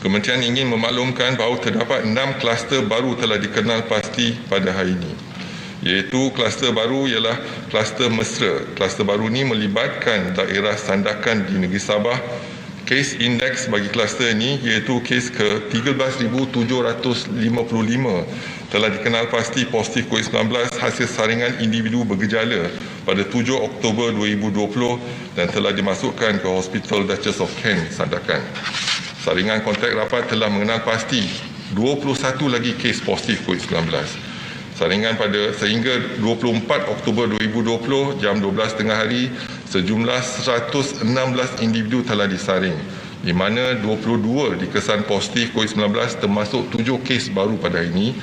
Kementerian ingin memaklumkan bahawa terdapat 6 kluster baru telah dikenal pasti pada hari ini. Iaitu kluster baru ialah kluster Mesra. Kluster baru ini melibatkan daerah Sandakan di negeri Sabah. Kes indeks bagi kluster ini iaitu kes ke 13,755 telah dikenal pasti positif COVID-19 hasil saringan individu bergejala pada 7 Oktober 2020 dan telah dimasukkan ke Hospital Duchess of Kent, Sandakan. Saringan kontak rapat telah mengenal pasti 21 lagi kes positif COVID-19. Saringan sehingga 24 Oktober 2020 jam 12 tengah hari, sejumlah 116 individu telah disaring, di mana 22 dikesan positif COVID-19 termasuk 7 kes baru pada hari ini.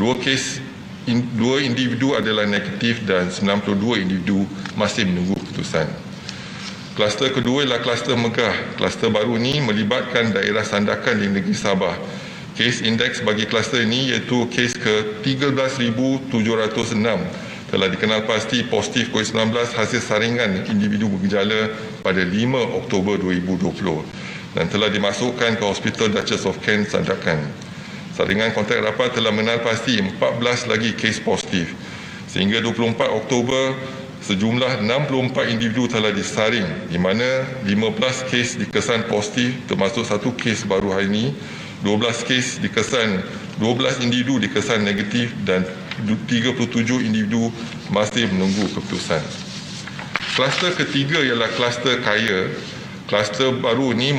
2 individu adalah negatif dan 92 individu masih menunggu keputusan. Kluster kedua ialah kluster Megah. Kluster baru ini melibatkan daerah Sandakan di negeri Sabah. Kes indeks bagi kluster ini iaitu kes ke 13,706 telah dikenal pasti positif COVID-19 hasil saringan individu bergejala pada 5 Oktober 2020 dan telah dimasukkan ke Hospital Duchess of Kent, Sandakan. Saringan kontak rapat telah mengenal pasti 14 lagi kes positif. Sehingga 24 Oktober, sejumlah 64 individu telah disaring, di mana 15 kes dikesan positif termasuk 1 kes baru hari ini, 12 individu dikesan negatif dan 37 individu masih menunggu keputusan. Kluster ketiga ialah kluster Kaya. Kluster baru ini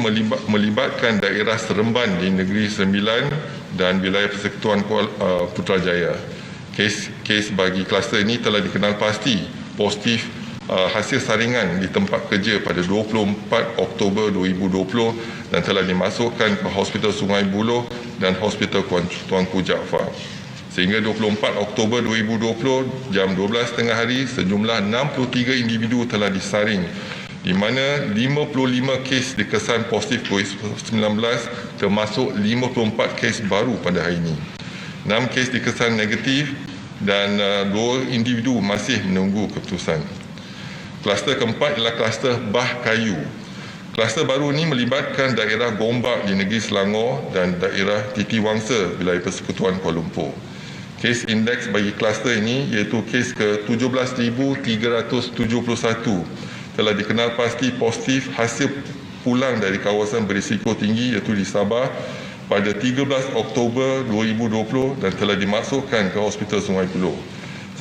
melibatkan daerah Seremban di Negeri Sembilan dan wilayah Persekutuan Putrajaya. Kes bagi kluster ini telah dikenal pasti positif hasil saringan di tempat kerja pada 24 Oktober 2020 dan telah dimasukkan ke Hospital Sungai Buloh dan Hospital Tuanku Jaafar. Sehingga 24 Oktober 2020 jam 12 tengah hari, sejumlah 63 individu telah disaring, di mana 55 kes dikesan positif COVID-19 termasuk 54 kes baru pada hari ini. 6 kes dikesan negatif dan 2 individu masih menunggu keputusan. Kluster keempat ialah kluster Bah Kayu. Kluster baru ini melibatkan daerah Gombak di negeri Selangor dan daerah Titi Wangsa, wilayah Persekutuan Kuala Lumpur. Kes indeks bagi kluster ini iaitu kes ke 17,371 telah dikenal pasti positif hasil pulang dari kawasan berisiko tinggi iaitu di Sabah pada 13 Oktober 2020 dan telah dimasukkan ke Hospital Sungai Buloh.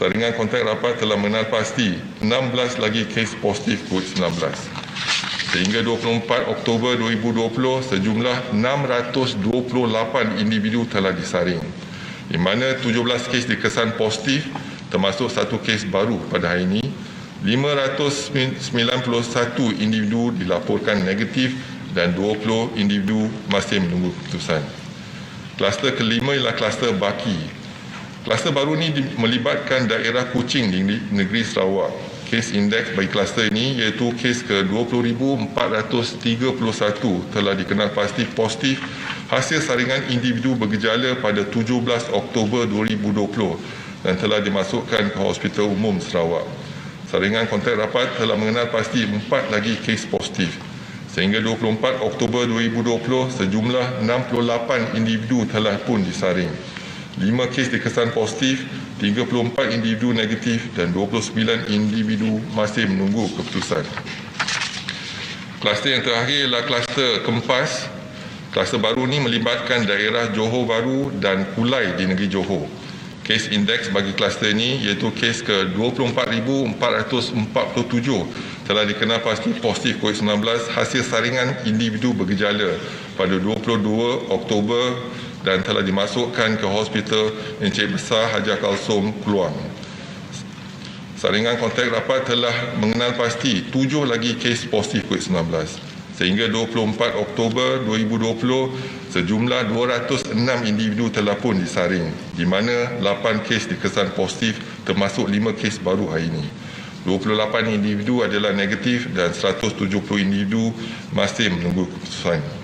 Saringan kontak rapat telah mengenal pasti 16 lagi kes positif COVID-19. Sehingga 24 Oktober 2020, sejumlah 628 individu telah disaring, di mana 17 kes dikesan positif termasuk 1 kes baru pada hari ini. 591 individu dilaporkan negatif dan 20 individu masih menunggu keputusan. Kluster kelima ialah kluster Baki. Kluster baru ini melibatkan daerah Kuching di negeri Sarawak. Kes indeks bagi kluster ini iaitu kes ke 20,431 telah dikenal pasti positif hasil saringan individu bergejala pada 17 Oktober 2020 dan telah dimasukkan ke Hospital Umum Sarawak. Saringan kontak rapat telah mengenal pasti 4 lagi kes positif. Sehingga 24 Oktober 2020, sejumlah 68 individu telah pun disaring. 5 kes dikesan positif, 34 individu negatif dan 29 individu masih menunggu keputusan. Kluster yang terakhir ialah kluster Kempas. Kluster baru ini melibatkan daerah Johor Bahru dan Kulai di negeri Johor. Kes indeks bagi kluster ini iaitu kes ke 24,447 telah dikenal pasti positif COVID-19 hasil saringan individu bergejala pada 22 Oktober dan telah dimasukkan ke Hospital Encik Besar Haji Kalsum, Keluang. Saringan kontak rapat telah mengenal pasti 7 lagi kes positif COVID-19. Sehingga 24 Oktober 2020, sejumlah 206 individu telah pun disaring, di mana 8 kes dikesan positif termasuk 5 kes baru hari ini. 28 individu adalah negatif dan 170 individu masih menunggu keputusan.